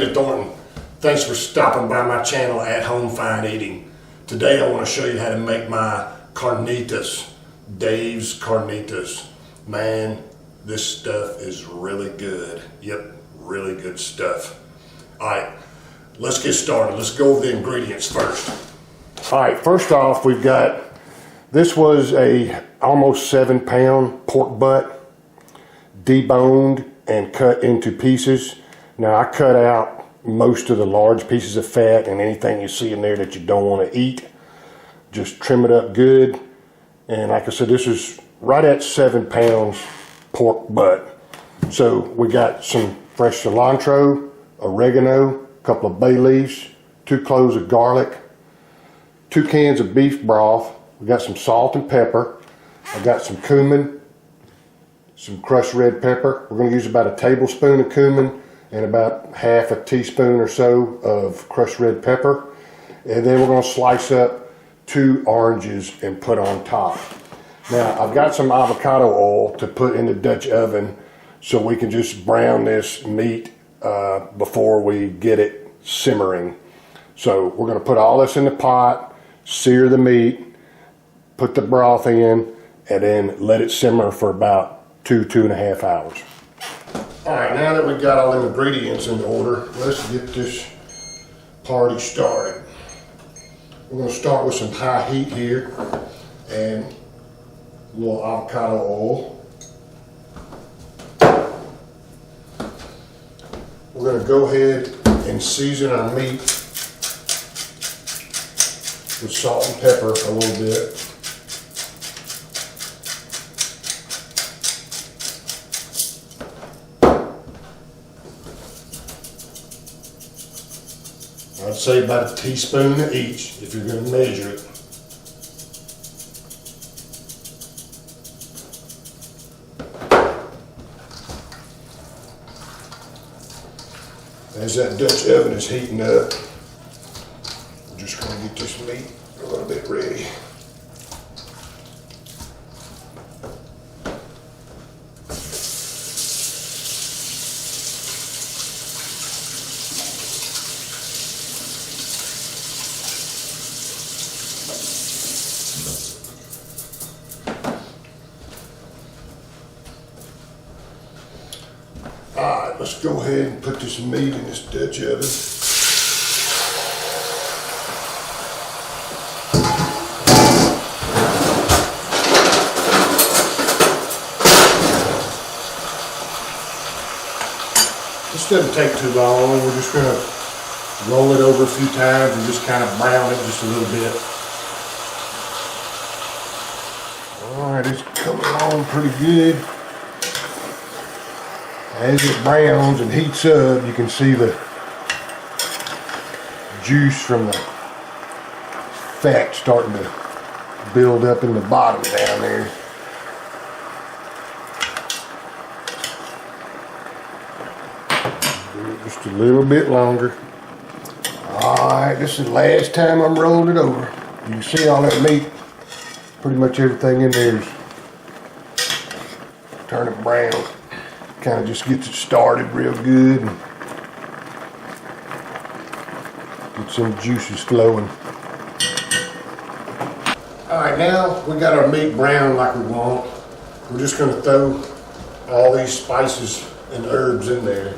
David Thornton. Thanks for stopping by my channel At Home Fine Eating. Today I want to show you how to make my Carnitas, Dave's Carnitas. Man, this stuff is really good. Yep, really good stuff. Alright, let's get started. Let's go over the ingredients first. Alright, first off we've got, this was a almost 7-pound pork butt, deboned and cut into pieces. Now I cut out most of the large pieces of fat and anything you see in there that you don't want to eat. Just trim it up good. And like I said, this is right at 7 pounds pork butt. So we got some fresh cilantro, oregano, a couple of bay leaves, 2 cloves of garlic, 2 cans of beef broth. We got some salt and pepper. I got some cumin, some crushed red pepper. We're going to use about a tablespoon of cumin and about half a teaspoon or so of crushed red pepper. And then we're going to slice up 2 oranges and put on top. Now I've got some avocado oil to put in the Dutch oven so we can just brown this meat before we get it simmering. So we're going to put all this in the pot, sear the meat, put the broth in, and then let it simmer for about 2.5 hours. Alright, now that we've got all the ingredients in order, let's get this party started. We're going to start with some high heat here and a little avocado oil. We're going to go ahead and season our meat with salt and pepper a little bit. I'd say about a teaspoon each if you're going to measure it. As that Dutch oven is heating up, we're just going to get this meat a little bit ready. Alright, let's go ahead and put this meat in this Dutch oven. This doesn't take too long. We're just going to roll it over a few times and just kind of brown it just a little bit. Alright, it's coming along pretty good. As it browns and heats up, you can see the juice from the fat starting to build up in the bottom down there. Do it just a little bit longer. Alright, this is the last time I'm rolling it over. You can see all that meat, pretty much everything in there is turning brown. Kind of just gets it started real good and get some juices flowing. Alright, now we got our meat brown like we want. We're just going to throw all these spices and herbs in there.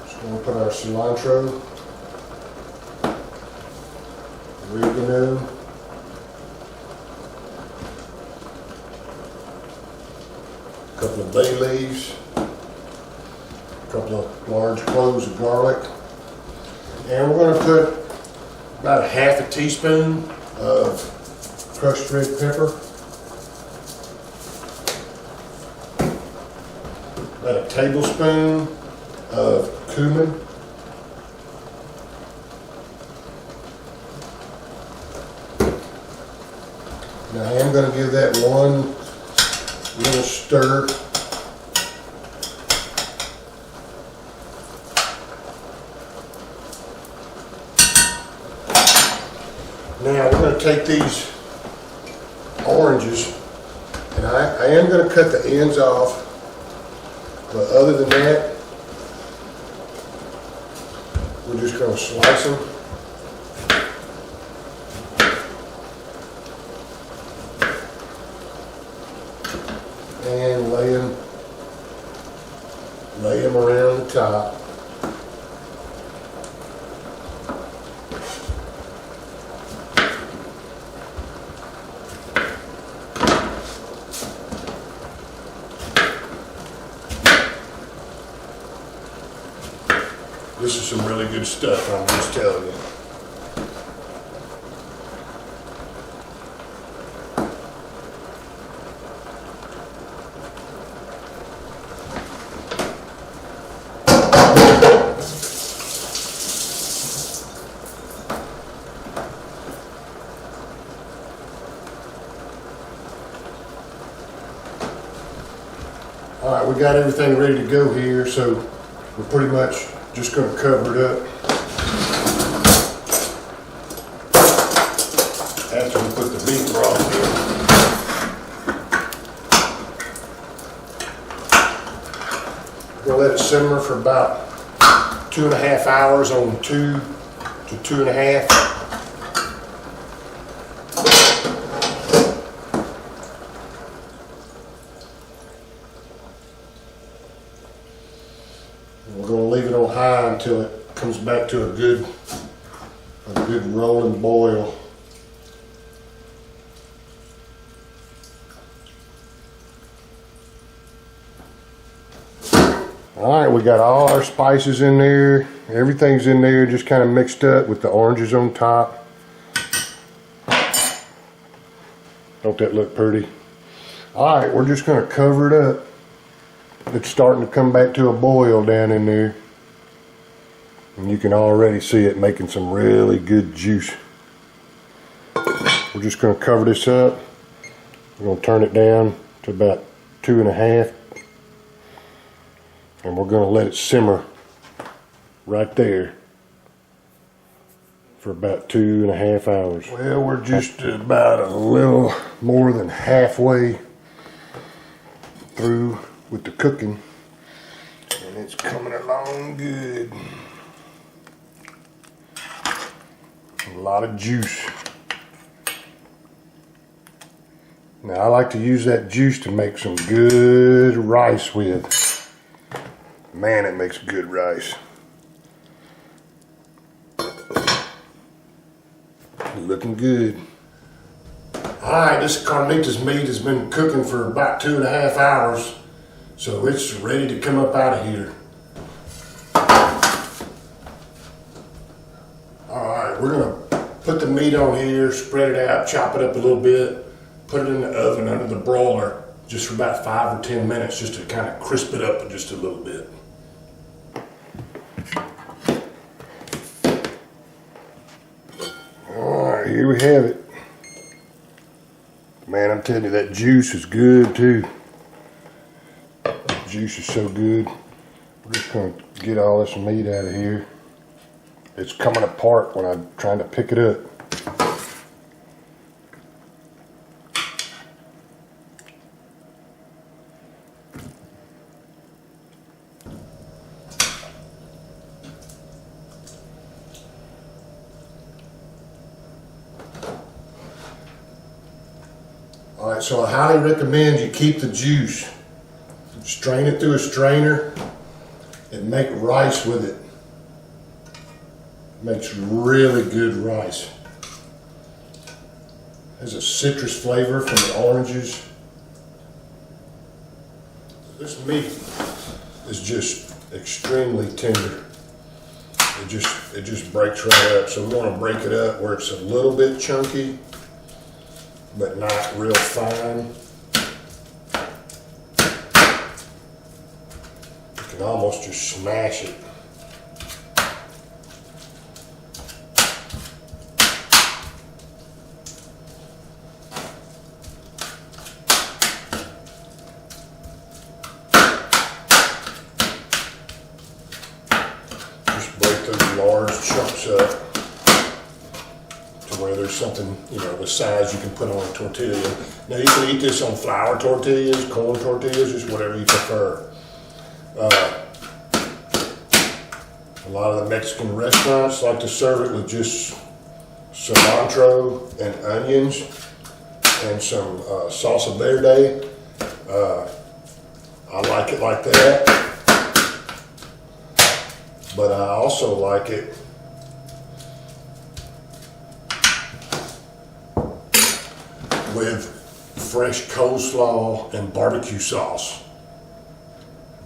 Just going to put our cilantro, oregano, a couple of bay leaves, a couple of large cloves of garlic, and we're going to put about a half a teaspoon of crushed red pepper, about a tablespoon of cumin, now I am going to give that one little stir. Now we're going to take these oranges, and I am going to cut the ends off, but other than that, we're just going to slice them. And lay them around the top. This is some really good stuff, I'm just telling you. All right, we got everything ready to go here, so we're pretty much just going to cover it up after we put the beef broth in. We're going to let it simmer for about 2.5 hours on 2 to 2.5. We're going to leave it on high until it comes back to a good rolling boil. All right, we got all our spices in there. Everything's in there, just kind of mixed up with the oranges on top. Don't that look pretty? All right, we're just going to cover it up. It's starting to come back to a boil down in there. And you can already see it making some really good juice. We're just going to cover this up. We're going to turn it down to about 2.5. And we're going to let it simmer right there for about 2.5 hours. Well, we're just about a little more than halfway through with the cooking, and it's coming along good. A lot of juice. Now I like to use that juice to make some good rice with. Man, it makes good rice. Looking good. Alright, this Carnitas meat has been cooking for about 2.5 hours. So it's ready to come up out of here. Alright, we're going to put the meat on here, spread it out, chop it up a little bit, put it in the oven under the broiler just for about 5 or 10 minutes just to kind of crisp it up just a little bit. Alright, here we have it. Man, I'm telling you, that juice is good too. Juice is so good. We're just going to get all this meat out of here. It's coming apart when I'm trying to pick it up. Alright, so I highly recommend you keep the juice. Strain it through a strainer and make rice with it. Makes really good rice. Has a citrus flavor from the oranges. This meat is just extremely tender. It just breaks right up. So we want to break it up where it's a little bit chunky, but not real fine. You can almost just smash it. Just break those large chunks up to where there's something, you know, the size you can put on a tortilla. Now you can eat this on flour tortillas, corn tortillas, just whatever you prefer. A lot of the Mexican restaurants like to serve it with just cilantro and onions and some salsa verde. I like it like that, but I also like it with fresh coleslaw and barbecue sauce.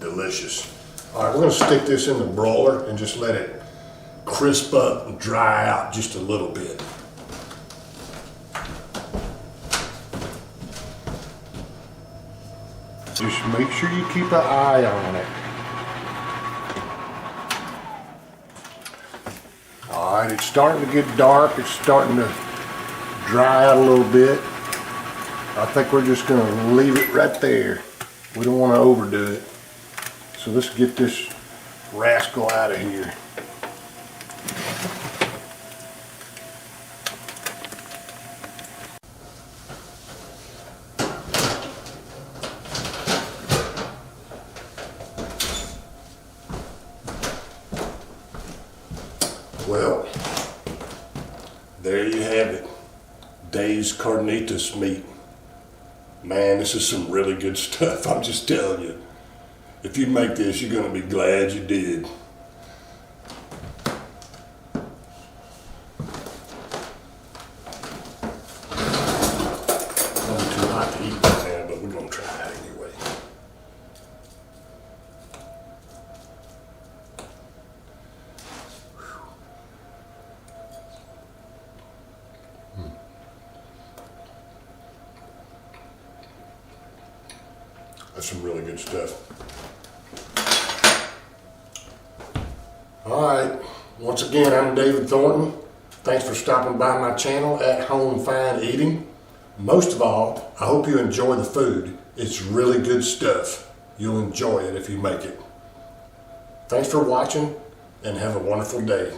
Delicious. All right, we're gonna stick this in the broiler and just let it crisp up and dry out just a little bit. Just make sure you keep an eye on it. All right, it's starting to get dark. It's starting to dry out a little bit. I think we're just gonna leave it right there. We don't want to overdo it. So let's get this rascal out of here. Well, there you have it. Dave's Carnitas meat. Man, this is some really good stuff. I'm just telling you. If you make this, you're going to be glad you did. Not too hot to eat right now, but we're going to try it anyway. That's some really good stuff. All right, once again, I'm David Thornton. Thanks for stopping by my channel, At Home Fine Eating. Most of all, I hope you enjoy the food. It's really good stuff. You'll enjoy it if you make it. Thanks for watching and have a wonderful day.